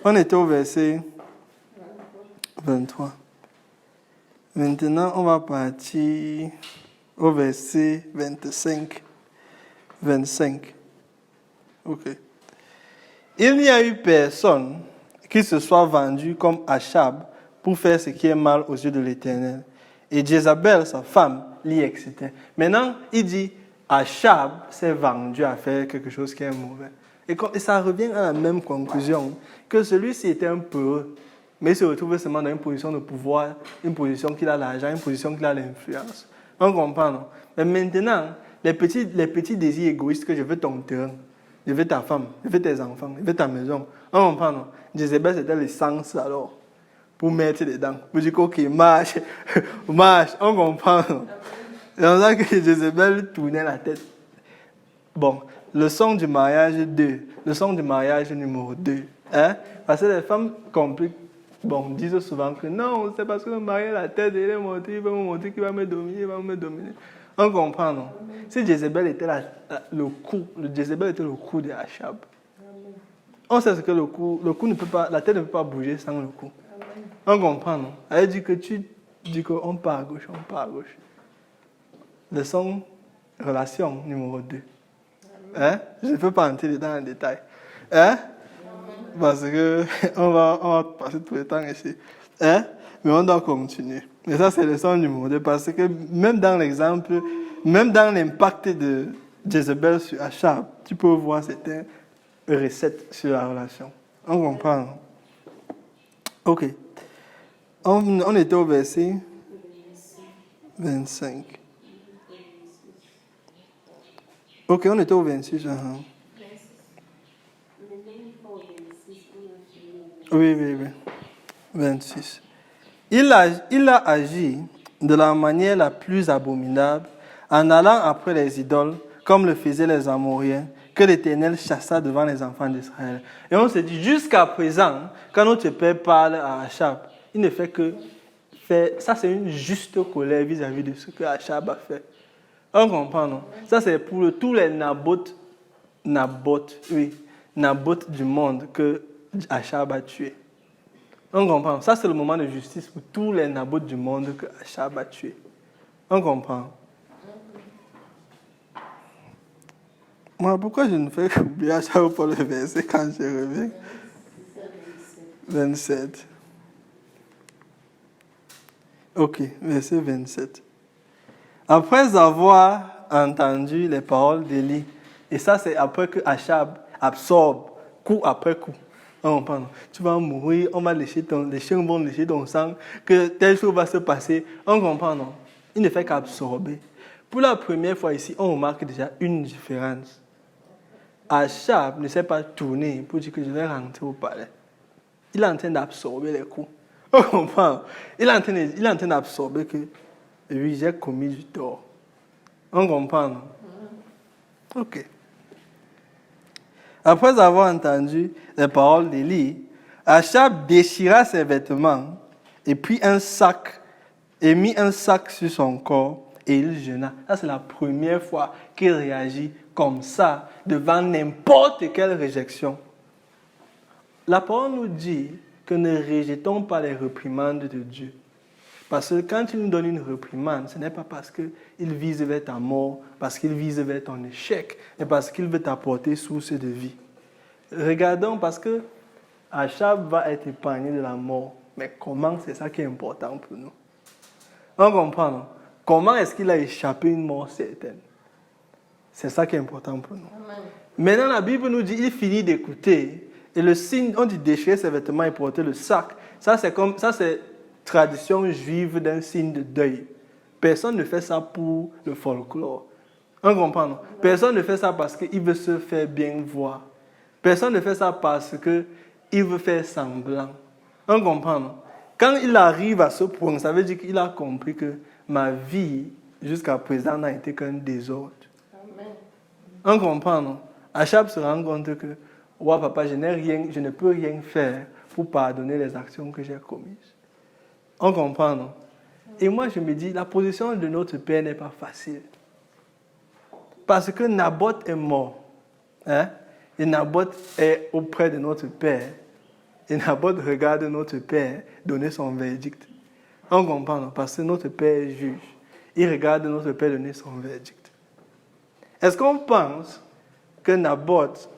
on était au verset 23. Maintenant, on va partir au verset 25. Ok. Il n'y a eu personne qui se soit vendu comme Achab pour faire ce qui est mal aux yeux de l'Éternel. Et Jézabel, sa femme, l'y excitait. Maintenant, il dit, Achab s'est vendu à faire quelque chose qui est mauvais. Et ça revient à la même conclusion, que celui-ci était un peureux, mais il se retrouve seulement dans une position de pouvoir, une position qu'il a l'argent, une position qu'il a l'influence. On comprend, non? Mais maintenant, les petits désirs égoïstes que je veux ton terrain, je veux ta femme, je veux tes enfants, je veux ta maison. On comprend, non? Jézabel, c'était l'essence alors. Pour mettre dedans. Pour dire ok, marche, on comprend. C'est comme ça que Jézabel tournait la tête. Bon, leçon du mariage 2, leçon du mariage numéro 2. Hein? Parce que les femmes compliquent, disent souvent que non, c'est parce que le mari a la tête, il est monté, il va me montrer qu'il va me dominer, il va me dominer. On comprend, non? Si Jézabel était le cou de Achab. On sait ce que le cou ne peut pas, la tête ne peut pas bouger sans le cou. On comprend, non? Elle dit que tu dis qu'on part à gauche, on part à gauche. Leçon, relation numéro 2. Hein? Je ne peux pas entrer dedans en détail. Hein? Parce que on va passer tout le temps ici. Hein? Mais on doit continuer. Et ça, c'est leçon numéro 2. Parce que même dans l'exemple, même dans l'impact de Jézabel sur Achab, tu peux voir certaines recettes sur la relation. On comprend, non? Ok. On était au verset 25. Ok, on était au 26. Oui. 26. Il a agi de la manière la plus abominable en allant après les idoles, comme le faisaient les Amoréens, que l'Éternel chassa devant les enfants d'Israël. Et on se dit, jusqu'à présent, quand notre Père parle à Achab, il ne fait que faire. Ça, c'est une juste colère vis-à-vis de ce que Achab a fait. On comprend, non? Ça, c'est pour tous les Naboth du monde que Achab a tué. On comprend. Ça, c'est le moment de justice pour tous les Naboth du monde que Achab a tué. On comprend. Moi, pourquoi je ne fais qu'oublier Achab pour le verset quand je reviens? 27. Ok, verset 27. Après avoir entendu les paroles d'Élie, et ça c'est après que Achab absorbe coup après coup. On comprend. Tu vas mourir, on va les chiens vont lécher ton sang, que telle chose va se passer. On comprend, non? Il ne fait qu'absorber. Pour la première fois ici, on remarque déjà une différence. Achab ne s'est pas tourné pour dire que je vais rentrer au palais. Il est en train d'absorber les coups. On comprend. Il est en train d'absorber que oui, j'ai commis du tort. On comprend. Ok. Après avoir entendu les paroles d'Élie, Achab déchira ses vêtements et mit un sac sur son corps et il jeûna. Ça, c'est la première fois qu'il réagit comme ça devant n'importe quelle réjection. La parole nous dit que ne rejetons pas les réprimandes de Dieu. Parce que quand il nous donne une réprimande, ce n'est pas parce qu'il vise vers ta mort, parce qu'il vise vers ton échec, mais parce qu'il veut t'apporter source de vie. Regardons, parce que Achab va être épargné de la mort. Mais comment, c'est ça qui est important pour nous. On comprend, non? Comment est-ce qu'il a échappé une mort certaine? C'est ça qui est important pour nous. Amen. Maintenant, la Bible nous dit, il finit d'écouter, et le signe, on dit déchirer ses vêtements et porter le sac. Ça, c'est tradition juive d'un signe de deuil. Personne ne fait ça pour le folklore. On comprend, non? Personne ne fait ça parce qu'il veut se faire bien voir. Personne ne fait ça parce qu'il veut faire semblant. On comprend, non? Quand il arrive à ce point, ça veut dire qu'il a compris que ma vie, jusqu'à présent, n'a été qu'un désordre. Amen. On comprend, non? Achab se rend compte que, ouais, papa, je ne peux rien faire pour pardonner les actions que j'ai commises. On comprend, non? Et moi, je me dis, la position de notre père n'est pas facile. Parce que Naboth est mort. Hein? Et Naboth est auprès de notre père. Et Naboth regarde notre père donner son verdict. On comprend, non? Parce que notre père est juge. Il regarde notre père donner son verdict. Est-ce qu'on pense que Naboth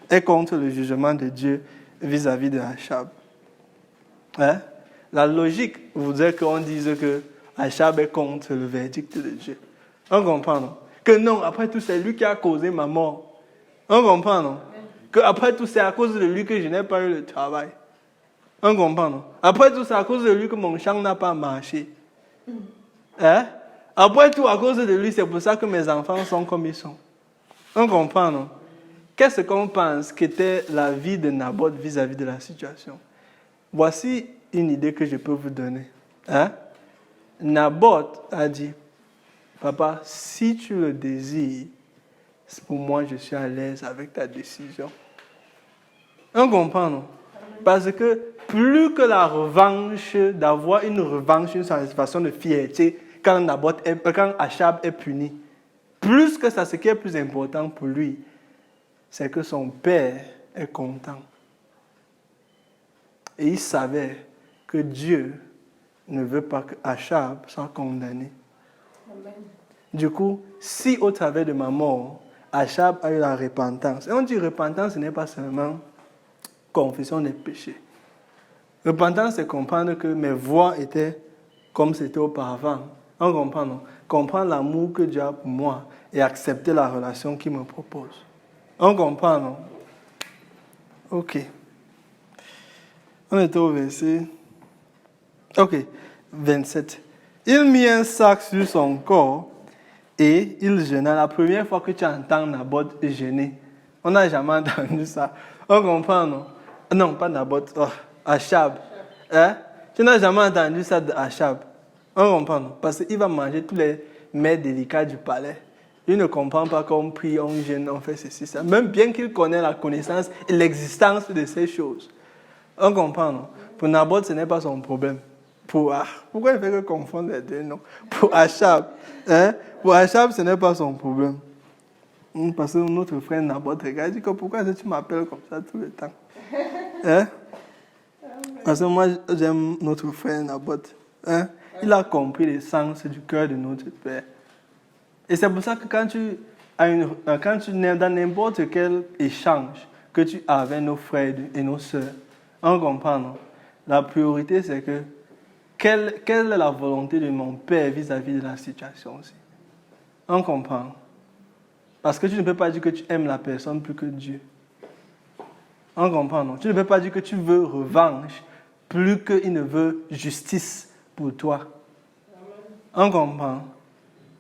est contre le jugement de Dieu vis-à-vis de Achab? Hein? La logique voudrait qu'on dise que Achab est contre le verdict de Dieu. On comprend, non? Que non, après tout, c'est lui qui a causé ma mort. On comprend, non? Que après tout, c'est à cause de lui que je n'ai pas eu le travail. On comprend, non? Après tout, c'est à cause de lui que mon champ n'a pas marché. Hein? Après tout, à cause de lui, c'est pour ça que mes enfants sont comme ils sont. On comprend, non? Qu'est-ce qu'on pense qu'était la vie de Naboth vis-à-vis de la situation? Voici une idée que je peux vous donner. Hein? Naboth a dit, papa, si tu le désires, pour moi, je suis à l'aise avec ta décision. On comprend, non? Parce que plus que la revanche, d'avoir une revanche, une satisfaction de fierté, quand Achab est puni, plus que ça, ce qui est plus important pour lui, c'est que son père est content. Et il savait que Dieu ne veut pas que Achab soit condamné. Amen. Du coup, si au travers de ma mort, Achab a eu la repentance. Et on dit repentance, ce n'est pas seulement confession des péchés. Repentance, c'est comprendre que mes voies étaient comme c'était auparavant. On comprend, non? Comprendre l'amour que Dieu a pour moi et accepter la relation qu'il me propose. On comprend, non? Ok. On était au verset. Ok, 27. Il mit un sac sur son corps et il jeûna. La première fois que tu entends Naboth jeûner, on n'a jamais entendu ça. On comprend, non? Non, pas Naboth, Achab. Hein? Tu n'as jamais entendu ça d'Achab. On comprend, non? Parce qu'il va manger tous les mets délicats du palais. Il ne comprend pas qu'on prie, on jeûne, on fait ceci, ça. Même bien qu'il connaît la connaissance et l'existence de ces choses. On comprend, non? Pour Naboth, ce n'est pas son problème. Pourquoi il fait que confondre les deux, non? Pour Achab, hein? Pour Achab, ce n'est pas son problème. Parce que notre frère Naboth regarde, il dit que pourquoi est-ce que tu m'appelles comme ça tout le temps? Hein? Parce que moi, j'aime notre frère Naboth. Hein? Il a compris l'essence du cœur de notre Père. Et c'est pour ça que quand tu es dans n'importe quel échange que tu as avec nos frères et nos sœurs, on comprend, non? La priorité, c'est que quelle est la volonté de mon Père vis-à-vis de la situation aussi? On comprend. Parce que tu ne peux pas dire que tu aimes la personne plus que Dieu. On comprend, non? Tu ne peux pas dire que tu veux revanche plus qu'il ne veut justice pour toi. On comprend.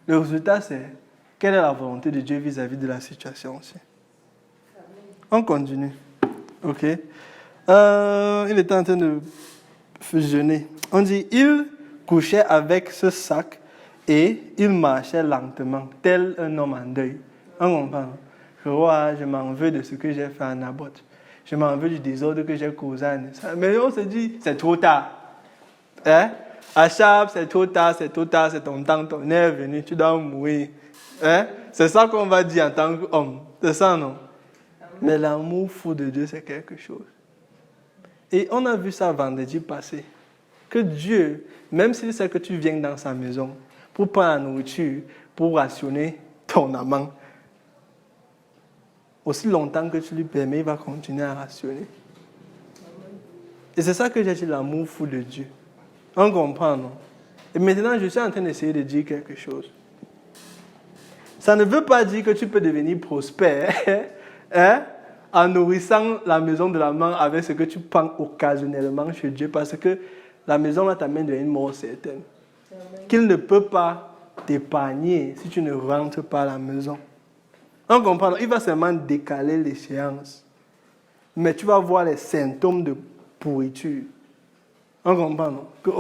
Le résultat, c'est quelle est la volonté de Dieu vis-à-vis de la situation aussi. On continue. Ok. Il était en train de jeûner. On dit, il couchait avec ce sac et il marchait lentement, tel un homme en deuil. On comprend. Roi, je m'en veux de ce que j'ai fait à Naboth. Je m'en veux du désordre que j'ai causé à Nessa. Mais on se dit, c'est trop tard. Hein? Achab, c'est trop tard, c'est ton temps, ton heure est venue, tu dois mourir. Hein? C'est ça qu'on va dire en tant qu'homme. C'est ça, non? Mais l'amour fou de Dieu, c'est quelque chose. Et on a vu ça vendredi passé. Que Dieu, même s'il sait que tu viens dans sa maison pour prendre la nourriture, pour rationner ton amant, aussi longtemps que tu lui permets, il va continuer à rationner. Et c'est ça que j'ai dit, l'amour fou de Dieu. On comprend, non? Et maintenant, je suis en train d'essayer de dire quelque chose. Ça ne veut pas dire que tu peux devenir prospère hein, en nourrissant la maison de l'amant avec ce que tu prends occasionnellement chez Dieu, parce que la maison là t'amène vers une mort certaine. Amen. Qu'il ne peut pas t'épargner si tu ne rentres pas à la maison. On comprend, il va seulement décaler l'échéance. Mais tu vas voir les symptômes de pourriture. On comprend, non? Que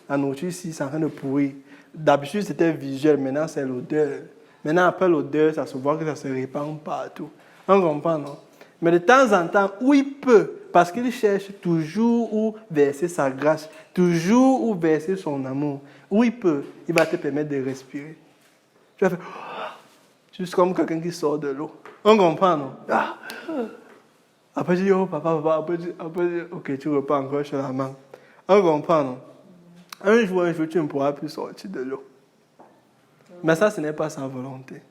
la nourriture ici, c'est en train de pourrir. D'habitude, c'était visuel, maintenant c'est l'odeur. Maintenant, après l'odeur, ça se voit que ça se répand partout. On comprend, non? Mais de temps en temps, où il peut, parce qu'il cherche toujours où verser sa grâce, toujours où verser son amour, où il peut, il va te permettre de respirer. Tu vas faire, juste comme quelqu'un qui sort de l'eau. On comprend, non? Après, tu dis, papa. Après, ok, tu repars encore chez la main. On comprend, non? Un jour, tu ne pourras plus sortir de l'eau. Mais ça, ce n'est pas sa volonté.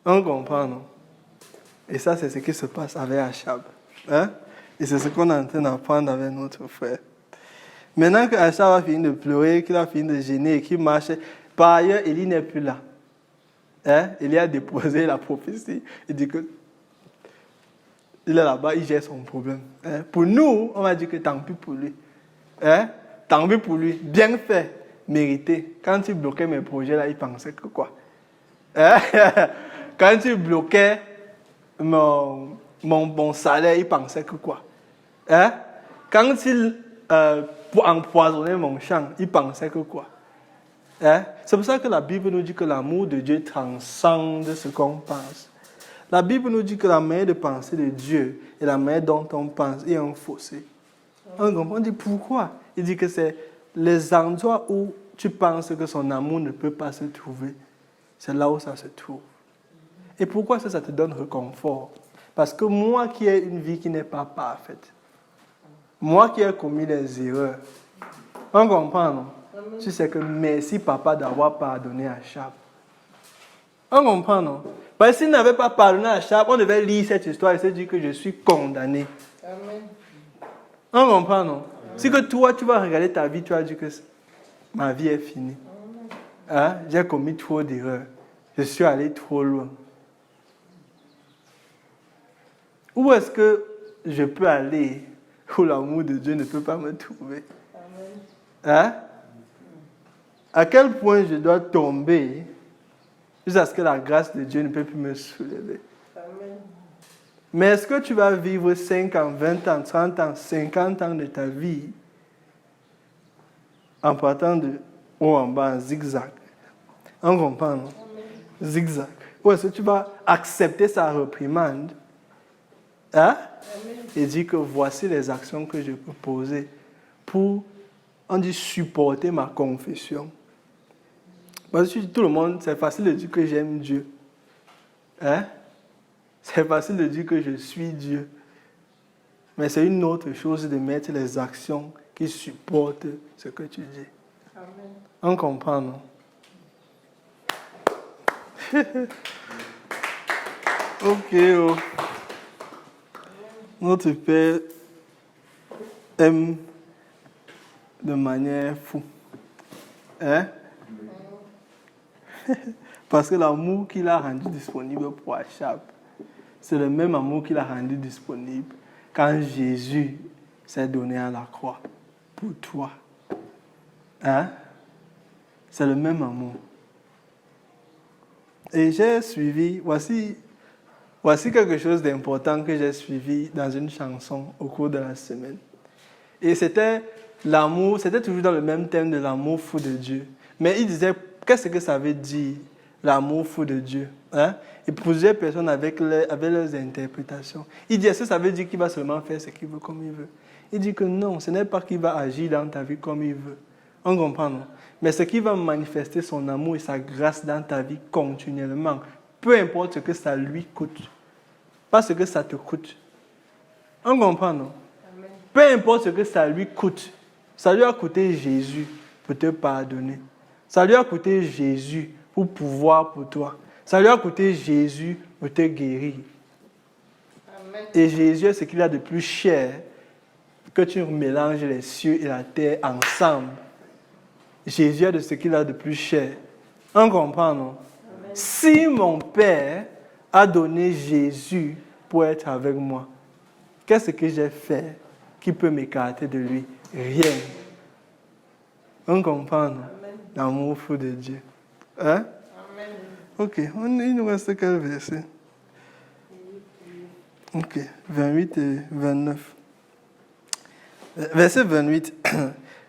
On comprend, non? Et ça, c'est ce qui se passe avec Achab. Hein? Et c'est ce qu'on est en train d'apprendre avec notre frère. Maintenant que Achab a fini de pleurer, qu'il a fini de gêner et qu'il marche, par ailleurs, Élie n'est plus là. Hein? Élie a déposé la prophétie. Il dit que il est là-bas, il gère son problème. Hein? Pour nous, on va dire que tant pis pour lui. Hein? Tant pis pour lui. Bien fait, mérité. Quand il bloquait mes projets, là, il pensait que quoi? Hein? Quand il bloquait mon salaire, il pensait que quoi? Hein? Quand il empoisonnait mon champ, il pensait que quoi? Hein? C'est pour ça que la Bible nous dit que l'amour de Dieu transcende ce qu'on pense. La Bible nous dit que la manière de penser de Dieu et la manière dont on pense est un fossé. On dit pourquoi? Il dit que c'est les endroits où tu penses que son amour ne peut pas se trouver. C'est là où ça se trouve. Et pourquoi ça te donne réconfort? Parce que moi qui ai une vie qui n'est pas parfaite, moi qui ai commis des erreurs, on comprend, non? Tu sais que merci papa d'avoir pardonné à Achab. On comprend, non? Parce que s'il n'avait pas pardonné à Achab, on devait lire cette histoire et se dire que je suis condamné. Amen. On comprend, non? Si que toi, tu vas regarder ta vie, tu vas dire que ma vie est finie. Hein? J'ai commis trop d'erreurs. Je suis allé trop loin. Où est-ce que je peux aller où l'amour de Dieu ne peut pas me trouver? Hein? À quel point je dois tomber jusqu'à ce que la grâce de Dieu ne peut plus me soulever? Amen. Mais est-ce que tu vas vivre 5 ans, 20 ans, 30 ans, 50 ans de ta vie en partant de haut en bas en zigzag? On comprend, non? Zigzag. Ou est-ce que tu vas accepter sa reprimande? Hein? Et dire que voici les actions que je peux poser pour, on dit, supporter ma confession. Parce que tout le monde, c'est facile de dire que j'aime Dieu. Hein? C'est facile de dire que je suis Dieu. Mais c'est une autre chose de mettre les actions qui supportent ce que tu dis. Amen. On comprend, non? Ok, oh. Notre Père aime de manière fou. Hein? Parce que l'amour qu'il a rendu disponible pour Achab, c'est le même amour qu'il a rendu disponible quand Jésus s'est donné à la croix pour toi. Hein? C'est le même amour. Et j'ai suivi, voici quelque chose d'important que j'ai suivi dans une chanson au cours de la semaine. Et c'était l'amour, c'était toujours dans le même thème de l'amour fou de Dieu. Mais il disait, qu'est-ce que ça veut dire, l'amour fou de Dieu? Hein? Et plusieurs personnes avec leurs interprétations. Il dit, est-ce que ça veut dire qu'il va seulement faire ce qu'il veut comme il veut? Il dit que non, ce n'est pas qu'il va agir dans ta vie comme il veut. On comprend, non? Mais ce qui va manifester son amour et sa grâce dans ta vie continuellement, peu importe ce que ça lui coûte. Pas ce que ça te coûte. On comprend, non? Amen. Peu importe ce que ça lui coûte. Ça lui a coûté Jésus pour te pardonner. Ça lui a coûté Jésus pour pouvoir pour toi. Ça lui a coûté Jésus pour te guérir. Amen. Et Jésus est ce qu'il a de plus cher, que tu mélanges les cieux et la terre ensemble. Jésus est de ce qu'il a de plus cher. On comprend, non? Amen. Si mon Père a donné Jésus pour être avec moi, qu'est-ce que j'ai fait qui peut m'écarter de lui? Rien. On comprend, non? L'amour fou de Dieu. Hein? Amen. Ok, il nous reste quel verset? Ok, 28 et 29. Verset 28.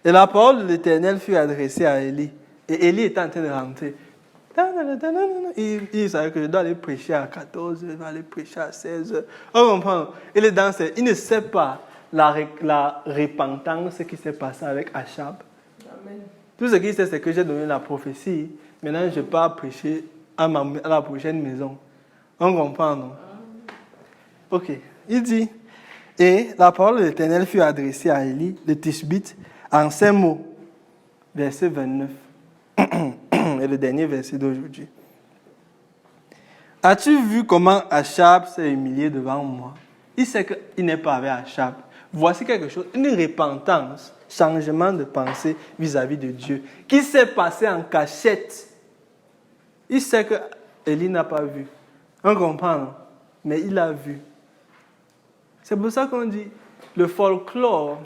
Et la parole de l'Éternel fut adressée à Élie. Et Élie était en train de rentrer. Il savait que je dois aller prêcher à 14, je dois aller prêcher à 16. On comprend. Il est dans il ne sait pas la repentance qui s'est passée avec Achab. Amen. Tout ce qu'il sait, c'est que j'ai donné la prophétie. Maintenant, je pars prêcher à la prochaine maison. On comprend, non? Ok. Il dit, et la parole de l'Éternel fut adressée à Élie, le Tishbite, en ces mots. Verset 29. Et le dernier verset d'aujourd'hui. As-tu vu comment Achab s'est humilié devant moi? Il sait qu'il n'est pas avec Achab. Voici quelque chose, une repentance, changement de pensée vis-à-vis de Dieu, qui s'est passé en cachette. Il sait que Élie n'a pas vu. On comprend, mais il a vu. C'est pour ça qu'on dit, le folklore,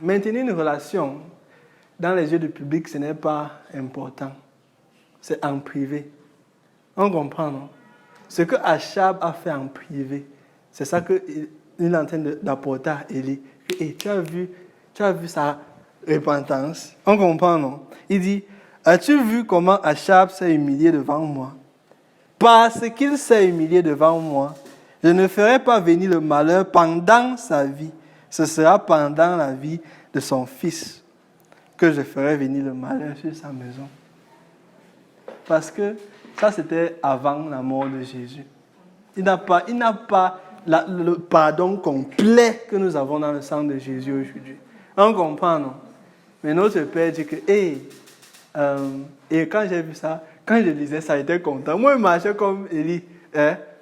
maintenir une relation dans les yeux du public, ce n'est pas important. C'est en privé. On comprend, non? Ce que Achab a fait en privé, c'est ça qu'il est en train d'apporter à Élie. Et tu as vu sa repentance. On comprend, non? Il dit, as-tu vu comment Achab s'est humilié devant moi? Parce qu'il s'est humilié devant moi, je ne ferai pas venir le malheur pendant sa vie. Ce sera pendant la vie de son fils que je ferai venir le malheur sur sa maison. Parce que ça, c'était avant la mort de Jésus. Il n'a pas le pardon complet que nous avons dans le sang de Jésus aujourd'hui. On comprend, non? Mais notre Père dit que, et quand j'ai vu ça, quand je lisais ça, j'étais content. Moi, je marchais comme Élie,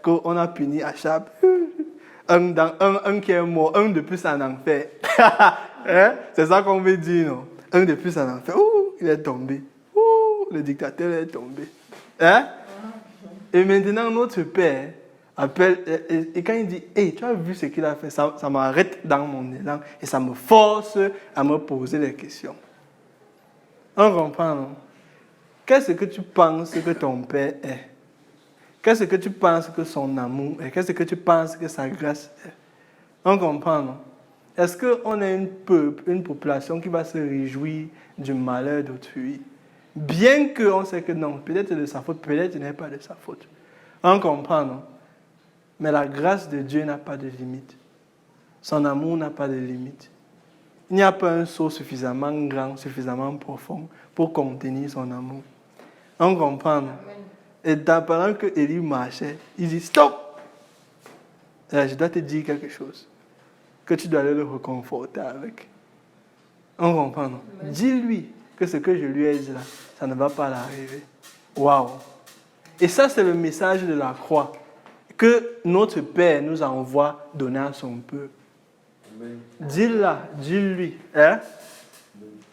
qu'on a puni Achab. Un qui est mort, un de plus en enfer. C'est ça qu'on veut dire, non? Un de plus en enfer. Ouh, il est tombé. Ouh, le dictateur est tombé. Et maintenant, notre Père appelle, et quand il dit, hey, tu as vu ce qu'il a fait, ça m'arrête dans mon élan et ça me force à me poser des questions. On comprend, non? Qu'est-ce que tu penses que ton Père est? Qu'est-ce que tu penses que son amour est? Qu'est-ce que tu penses que sa grâce est? On comprend, non? Est-ce qu'on est une population qui va se réjouir du malheur d'autrui? Bien qu'on sait que non, peut-être c'est de sa faute, peut-être ce n'est pas de sa faute. On comprend, non? Mais la grâce de Dieu n'a pas de limite. Son amour n'a pas de limite. Il n'y a pas un seau suffisamment grand, suffisamment profond pour contenir son amour. On comprend, non? Et pendant que Élie marchait, il dit stop! Et je dois te dire quelque chose que tu dois aller le réconforter avec. On comprend, non? Dis-lui que ce que je lui ai dit là, ça ne va pas l'arriver. Waouh! Et ça, c'est le message de la croix que notre Père nous envoie donner à son peuple. Dis-lui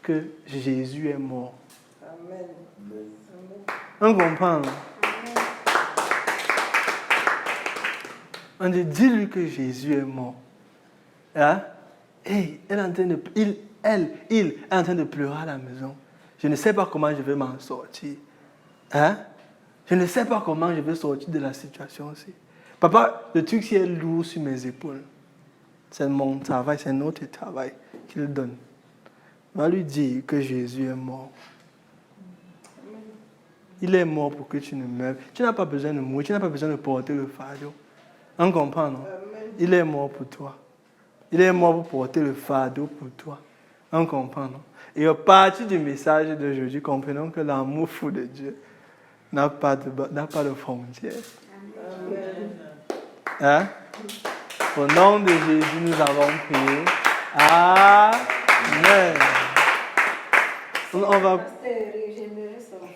que Jésus est mort. Amen. On comprend, non? On dit, dis-lui que Jésus est mort. Et il est en train de pleurer à la maison. Je ne sais pas comment je vais m'en sortir. Je ne sais pas comment je vais sortir de la situation aussi. Papa, le truc qui est lourd sur mes épaules, c'est mon travail, c'est notre travail qu'il donne. Va lui dire que Jésus est mort. Il est mort pour que tu ne meurs. Tu n'as pas besoin de mourir, tu n'as pas besoin de porter le fardeau. On comprend, non? Il est mort pour toi. Il est mort pour porter le fardeau pour toi. On comprend, non? Et à partir du message d'aujourd'hui, comprenons que l'amour fou de Dieu n'a pas de frontières. Hein? Au nom de Jésus, nous avons prié. Amen. On va... J'aimerais savoir